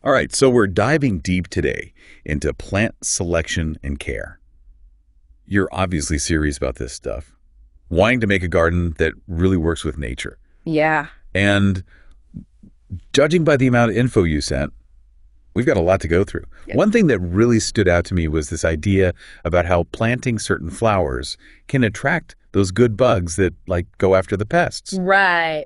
All right, so we're diving deep today into plant selection and care. You're obviously serious about this stuff, wanting to make a garden that really works with nature. Yeah. And judging by the amount of info you sent, we've got a lot to go through. Yeah. One thing that really stood out to me was this idea about how planting certain flowers can attract those good bugs that go after the pests. Right.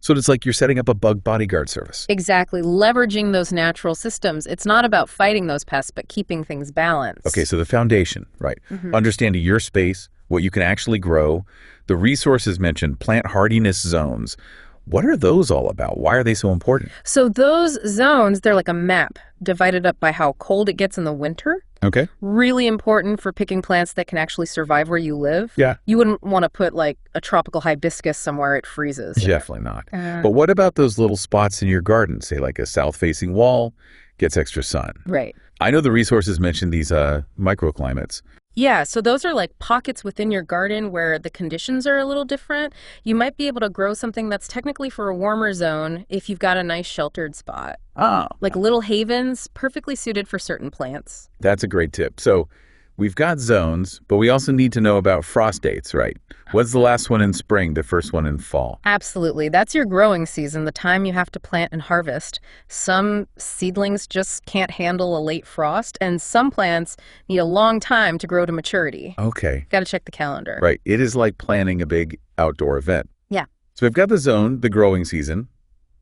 So it's like you're setting up a bug bodyguard service. Exactly. Leveraging those natural systems. It's not about fighting those pests, but keeping things balanced. Okay, so the foundation, right? Understanding your space, what you can actually grow, the resources mentioned, plant hardiness zones. What are those all about? Why are they so important? So those zones, they're like a map divided up by how cold it gets in the winter. Okay. Really important for picking plants that can actually survive where you live. Yeah. You wouldn't want to put a tropical hibiscus somewhere it freezes. Definitely not. But what about those little spots in your garden, say like a south-facing wall, gets extra sun? Right. I know the resources mentioned these microclimates. Yeah, so those are like pockets within your garden where the conditions are a little different. You might be able to grow something that's technically for a warmer zone if you've got a nice sheltered spot. Oh. Like little havens, perfectly suited for certain plants. That's a great tip. So we've got zones, but we also need to know about frost dates, right? What's the last one in spring, the first one in fall? Absolutely. That's your growing season, the time you have to plant and harvest. Some seedlings just can't handle a late frost, and some plants need a long time to grow to maturity. Okay. Got to check the calendar. Right. It is like planning a big outdoor event. Yeah. So we've got the zone, the growing season.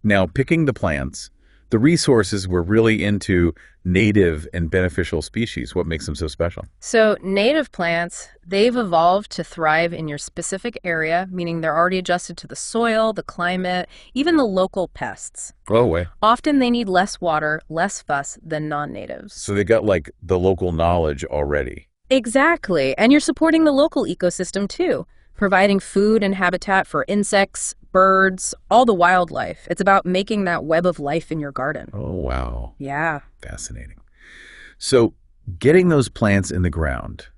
Now picking the plants. The resources, we're really into native and beneficial species. What makes them so special? So native plants, they've evolved to thrive in your specific area, meaning they're already adjusted to the soil, the climate, even the local pests. Oh, way. Often they need less water, less fuss than non-natives. So they got the local knowledge already. Exactly. And you're supporting the local ecosystem too, providing food and habitat for insects, birds, all the wildlife. It's about making that web of life in your garden. Oh, wow. Yeah. Fascinating. So getting those plants in the ground,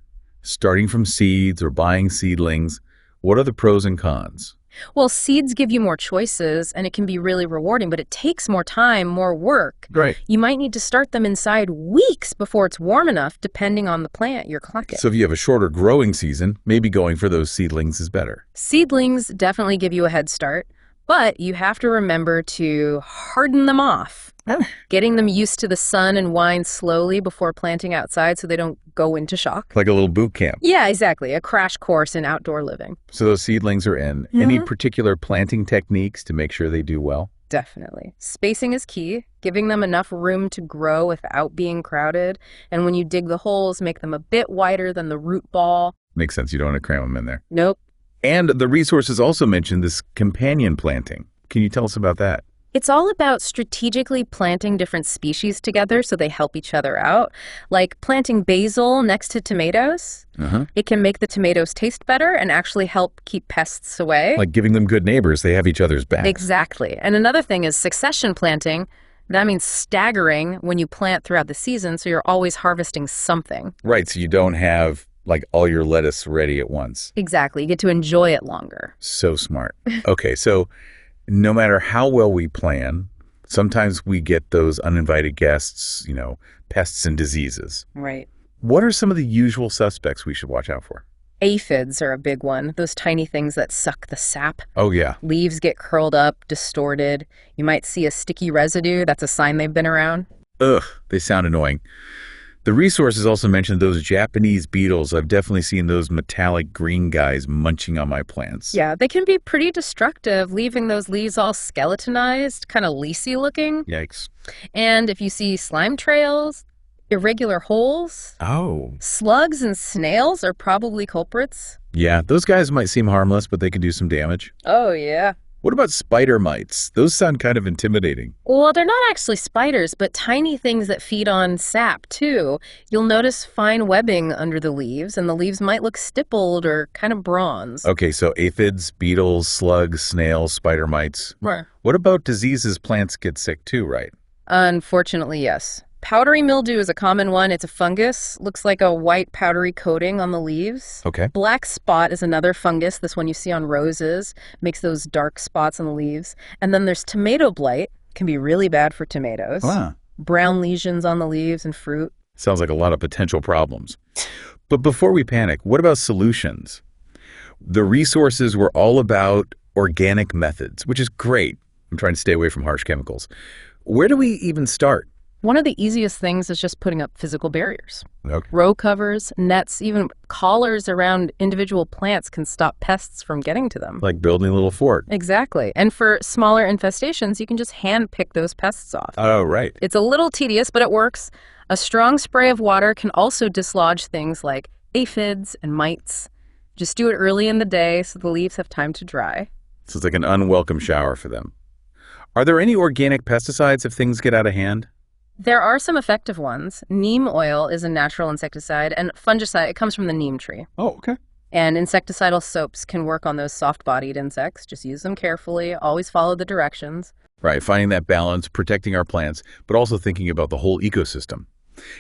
starting from seeds or buying seedlings, what are the pros and cons? Well, seeds give you more choices and it can be really rewarding, but it takes more time, more work. Right. You might need to start them inside weeks before it's warm enough, depending on the plant you're clucking. So if you have a shorter growing season, maybe going for those seedlings is better. Seedlings definitely give you a head start, but you have to remember to harden them off. Getting them used to the sun and wind slowly before planting outside so they don't go into shock. Like a little boot camp. Yeah, exactly. A crash course in outdoor living. So those seedlings are in. Any particular planting techniques to make sure they do well? Definitely. Spacing is key, giving them enough room to grow without being crowded. And when you dig the holes, make them a bit wider than the root ball. Makes sense. You don't want to cram them in there. Nope. And the resources also mentioned this companion planting. Can you tell us about that? It's all about strategically planting different species together so they help each other out. Like planting basil next to tomatoes. It can make the tomatoes taste better and actually help keep pests away. Like giving them good neighbors. They have each other's back. Exactly. And another thing is succession planting. That means staggering when you plant throughout the season, so you're always harvesting something. Right, so you don't have all your lettuce ready at once. Exactly. You get to enjoy it longer. So smart. Okay, so no matter how well we plan, sometimes we get those uninvited guests, pests and diseases. Right. What are some of the usual suspects we should watch out for? Aphids are a big one. Those tiny things that suck the sap. Oh, yeah. Leaves get curled up, distorted. You might see a sticky residue. That's a sign they've been around. Ugh, they sound annoying. The resources also mentioned those Japanese beetles. I've definitely seen those metallic green guys munching on my plants. Yeah, they can be pretty destructive, leaving those leaves all skeletonized, kind of leafy looking. Yikes. And if you see slime trails, irregular holes, slugs and snails are probably culprits. Yeah, those guys might seem harmless, but they can do some damage. Oh, yeah. What about spider mites? Those sound kind of intimidating. Well, they're not actually spiders, but tiny things that feed on sap, too. You'll notice fine webbing under the leaves, and the leaves might look stippled or kind of bronze. Okay, so aphids, beetles, slugs, snails, spider mites. Right. What about diseases plants get sick too, right? Unfortunately, yes. Powdery mildew is a common one. It's a fungus. Looks like a white powdery coating on the leaves. Okay. Black spot is another fungus. This one you see on roses. Makes those dark spots on the leaves. And then there's tomato blight. Can be really bad for tomatoes. Wow. brown lesions on the leaves and fruit. Sounds like a lot of potential problems. But before we panic, what about solutions? The resources were all about organic methods, which is great. I'm trying to stay away from harsh chemicals. Where do we even start? One of the easiest things is just putting up physical barriers. Okay. Row covers, nets, even collars around individual plants can stop pests from getting to them. Like building a little fort. Exactly. And for smaller infestations, you can just hand pick those pests off. Oh, right. It's a little tedious, but it works. A strong spray of water can also dislodge things like aphids and mites. Just do it early in the day so the leaves have time to dry. So it's like an unwelcome shower for them. Are there any organic pesticides if things get out of hand? There are some effective ones. Neem oil is a natural insecticide, and fungicide, it comes from the neem tree. Oh, okay. And insecticidal soaps can work on those soft-bodied insects. Just use them carefully. Always follow the directions. Right, finding that balance, protecting our plants, but also thinking about the whole ecosystem.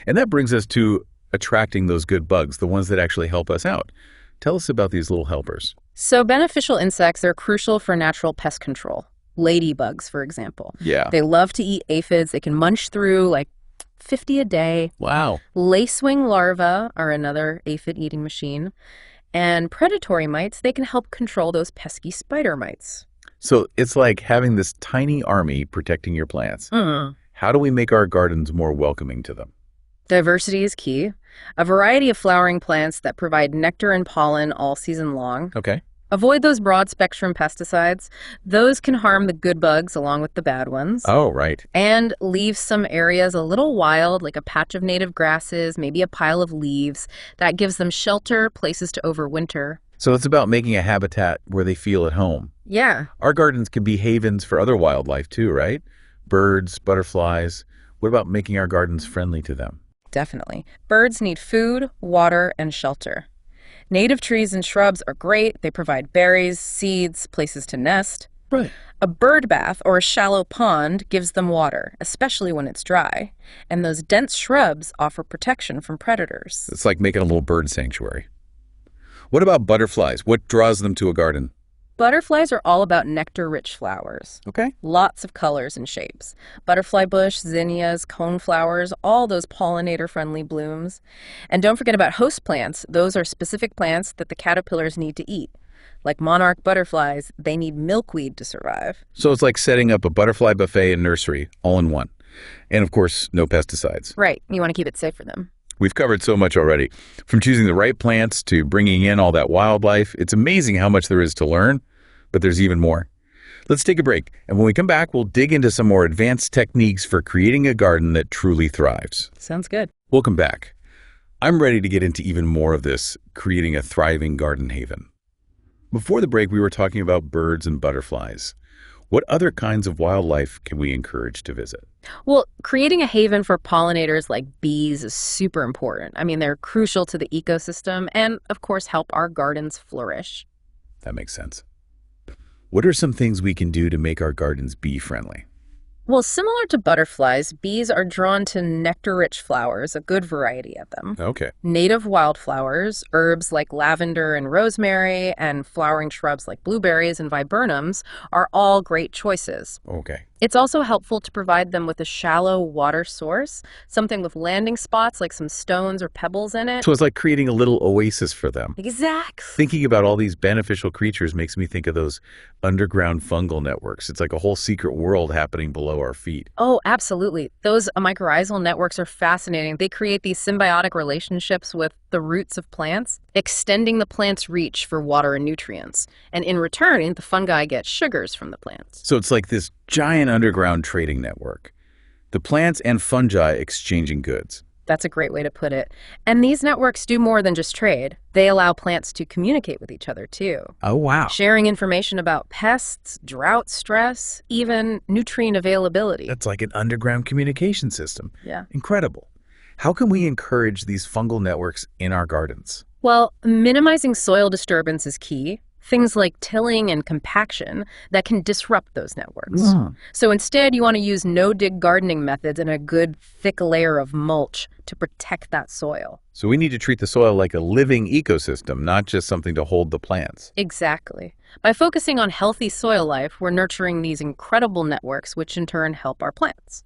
And that brings us to attracting those good bugs, the ones that actually help us out. Tell us about these little helpers. So beneficial insects are crucial for natural pest control. Ladybugs, for example. Yeah. They love to eat aphids. They can munch through like 50 a day. Wow. Lacewing larvae are another aphid-eating machine. And predatory mites, they can help control those pesky spider mites. So it's like having this tiny army protecting your plants. How do we make our gardens more welcoming to them? Diversity is key. A variety of flowering plants that provide nectar and pollen all season long. Okay. Avoid those broad-spectrum pesticides. Those can harm the good bugs along with the bad ones. Oh, right. And leave some areas a little wild, like a patch of native grasses, maybe a pile of leaves. That gives them shelter, places to overwinter. So it's about making a habitat where they feel at home. Yeah. Our gardens can be havens for other wildlife too, right? Birds, butterflies. What about making our gardens friendly to them? Definitely. Birds need food, water, and shelter. Native trees and shrubs are great. They provide berries, seeds, places to nest. Right. A bird bath or a shallow pond gives them water, especially when it's dry. And those dense shrubs offer protection from predators. It's like making a little bird sanctuary. What about butterflies? What draws them to a garden? Butterflies are all about nectar-rich flowers. Okay. Lots of colors and shapes. Butterfly bush, zinnias, coneflowers, all those pollinator-friendly blooms. And don't forget about host plants. Those are specific plants that the caterpillars need to eat. Like monarch butterflies, they need milkweed to survive. So it's like setting up a butterfly buffet and nursery all in one. And of course, no pesticides. Right. You want to keep it safe for them. We've covered so much already. From choosing the right plants to bringing in all that wildlife. It's amazing how much there is to learn. But there's even more. Let's take a break, and when we come back, we'll dig into some more advanced techniques for creating a garden that truly thrives. Sounds good. Welcome back. I'm ready to get into even more of this, creating a thriving garden haven. Before the break, we were talking about birds and butterflies. What other kinds of wildlife can we encourage to visit? Well, creating a haven for pollinators like bees is super important. I mean, they're crucial to the ecosystem and, of course, help our gardens flourish. That makes sense. What are some things we can do to make our gardens bee-friendly? Well, similar to butterflies, bees are drawn to nectar-rich flowers, a good variety of them. Okay. Native wildflowers, herbs like lavender and rosemary, and flowering shrubs like blueberries and viburnums are all great choices. Okay. It's also helpful to provide them with a shallow water source, something with landing spots like some stones or pebbles in it. So it's like creating a little oasis for them. Exactly. Thinking about all these beneficial creatures makes me think of those underground fungal networks. It's like a whole secret world happening below our feet. Oh, absolutely. Those mycorrhizal networks are fascinating. They create these symbiotic relationships with the roots of plants, extending the plant's reach for water and nutrients. And in return, the fungi get sugars from the plants. So it's like this giant underground trading network. The plants and fungi exchanging goods. That's a great way to put it. And these networks do more than just trade. They allow plants to communicate with each other, too. Oh, wow. Sharing information about pests, drought stress, even nutrient availability. That's like an underground communication system. Yeah. Incredible. How can we encourage these fungal networks in our gardens? Well, minimizing soil disturbance is key. Things like tilling and compaction that can disrupt those networks. So instead, you want to use no-dig gardening methods and a good thick layer of mulch to protect that soil. So we need to treat the soil like a living ecosystem, not just something to hold the plants. Exactly. By focusing on healthy soil life, we're nurturing these incredible networks, which in turn help our plants.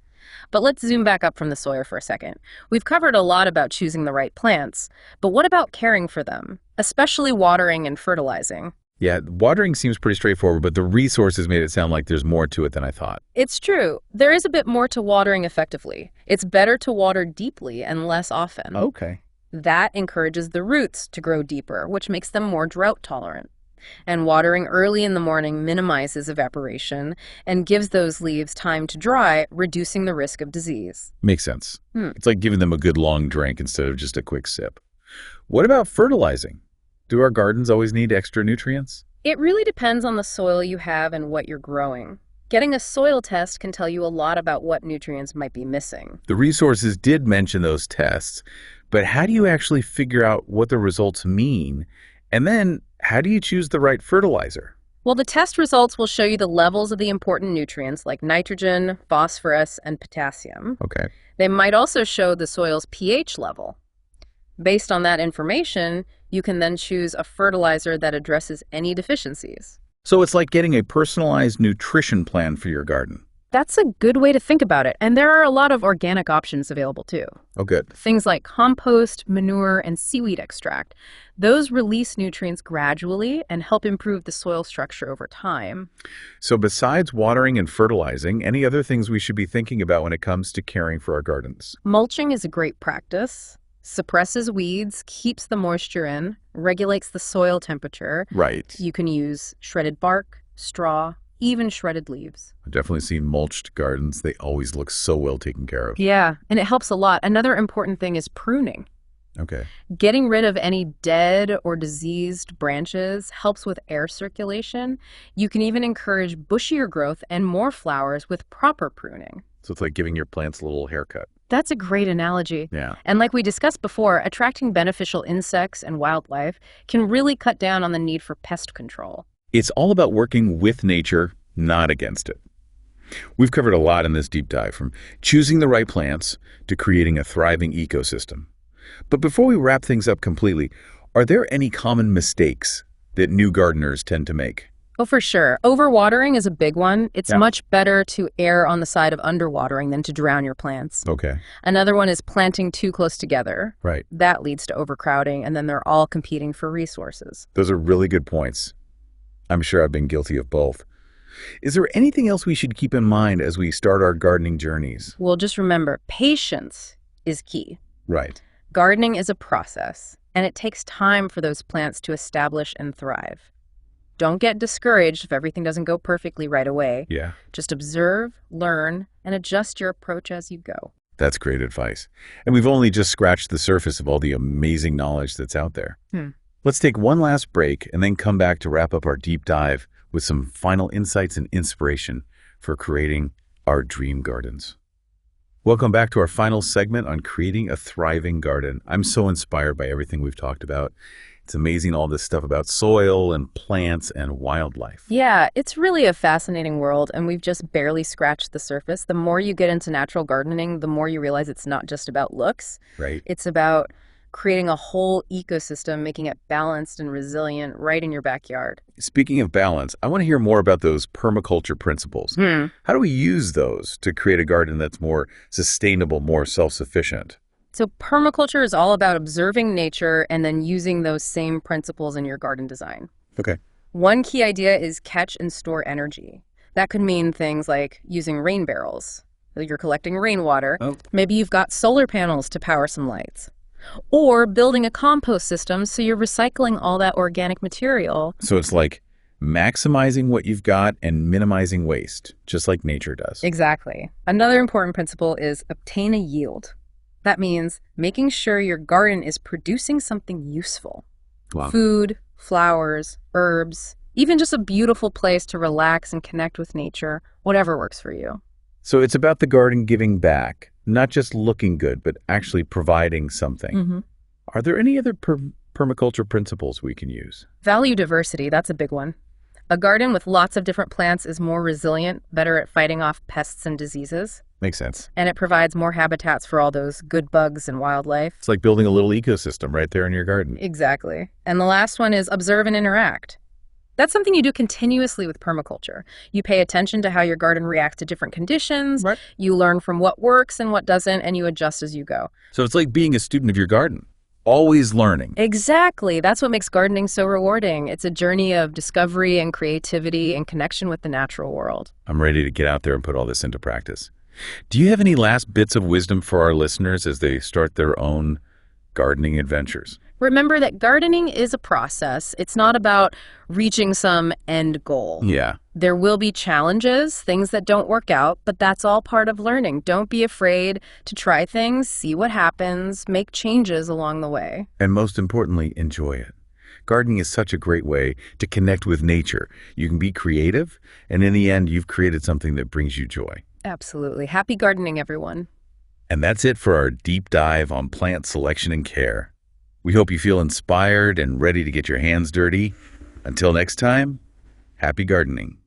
But let's zoom back up from the soil for a second. We've covered a lot about choosing the right plants, but what about caring for them, especially watering and fertilizing? Yeah, watering seems pretty straightforward, but the resources made it sound like there's more to it than I thought. It's true. There is a bit more to watering effectively. It's better to water deeply and less often. Okay. That encourages the roots to grow deeper, which makes them more drought tolerant. And watering early in the morning minimizes evaporation and gives those leaves time to dry, reducing the risk of disease. Makes sense. It's like giving them a good long drink instead of just a quick sip. What about fertilizing? Do our gardens always need extra nutrients? It really depends on the soil you have and what you're growing. Getting a soil test can tell you a lot about what nutrients might be missing. The resources did mention those tests, but how do you actually figure out what the results mean? And then, how do you choose the right fertilizer? Well, the test results will show you the levels of the important nutrients like nitrogen, phosphorus, and potassium. Okay. They might also show the soil's pH level. Based on that information, you can then choose a fertilizer that addresses any deficiencies. So it's like getting a personalized nutrition plan for your garden. That's a good way to think about it, and there are a lot of organic options available too. Oh, good. Things like compost, manure, and seaweed extract. Those release nutrients gradually and help improve the soil structure over time. So besides watering and fertilizing, any other things we should be thinking about when it comes to caring for our gardens? Mulching is a great practice. Suppresses weeds, keeps the moisture in, regulates the soil temperature. Right. You can use shredded bark, straw, even shredded leaves. I've definitely seen mulched gardens. They always look so well taken care of. Yeah, and it helps a lot. Another important thing is pruning. Okay. Getting rid of any dead or diseased branches helps with air circulation. You can even encourage bushier growth and more flowers with proper pruning. So it's like giving your plants a little haircut. That's a great analogy. Yeah. And like we discussed before, attracting beneficial insects and wildlife can really cut down on the need for pest control. It's all about working with nature, not against it. We've covered a lot in this deep dive, from choosing the right plants to creating a thriving ecosystem. But before we wrap things up completely, are there any common mistakes that new gardeners tend to make? Oh, for sure. Overwatering is a big one. It's Yeah. much better to err on the side of underwatering than to drown your plants. Okay. Another one is planting too close together. Right. That leads to overcrowding, and then they're all competing for resources. Those are really good points. I'm sure I've been guilty of both. Is there anything else we should keep in mind as we start our gardening journeys? Well, just remember, patience is key. Right. Gardening is a process, and it takes time for those plants to establish and thrive. Don't get discouraged if everything doesn't go perfectly right away. Yeah. Just observe, learn, and adjust your approach as you go. That's great advice. And we've only just scratched the surface of all the amazing knowledge that's out there. Let's take one last break and then come back to wrap up our deep dive with some final insights and inspiration for creating our dream gardens. Welcome back to our final segment on creating a thriving garden. I'm so inspired by everything we've talked about. It's amazing, all this stuff about soil and plants and wildlife. Yeah, it's really a fascinating world, and we've just barely scratched the surface. The more you get into natural gardening, the more you realize it's not just about looks. Right. It's about creating a whole ecosystem, making it balanced and resilient right in your backyard. Speaking of balance, I want to hear more about those permaculture principles. How do we use those to create a garden that's more sustainable, more self-sufficient? So permaculture is all about observing nature and then using those same principles in your garden design. Okay. One key idea is catch and store energy. That could mean things like using rain barrels. You're collecting rainwater. Oh. Maybe you've got solar panels to power some lights. Or building a compost system so you're recycling all that organic material. So it's like maximizing what you've got and minimizing waste, just like nature does. Exactly. Another important principle is obtain a yield. That means making sure your garden is producing something useful. Wow. Food, flowers, herbs, even just a beautiful place to relax and connect with nature, whatever works for you. So it's about the garden giving back, not just looking good, but actually providing something. Are there any other permaculture principles we can use? Value diversity, that's a big one. A garden with lots of different plants is more resilient, better at fighting off pests and diseases, Makes sense. and it provides more habitats for all those good bugs and wildlife. It's like building a little ecosystem right there in your garden. Exactly. And the last one is observe and interact. That's something you do continuously with permaculture. You pay attention to how your garden reacts to different conditions, Right. you learn from what works and what doesn't, and you adjust as you go. So it's like being a student of your garden, always learning. Exactly. That's what makes gardening so rewarding. It's a journey of discovery and creativity and connection with the natural world. I'm ready to get out there and put all this into practice. Do you have any last bits of wisdom for our listeners as they start their own gardening adventures? Remember that gardening is a process. It's not about reaching some end goal. Yeah. There will be challenges, things that don't work out, but that's all part of learning. Don't be afraid to try things, see what happens, make changes along the way. And most importantly, enjoy it. Gardening is such a great way to connect with nature. You can be creative, and in the end, you've created something that brings you joy. Absolutely. Happy gardening, everyone. And that's it for our deep dive on plant selection and care. We hope you feel inspired and ready to get your hands dirty. Until next time, happy gardening.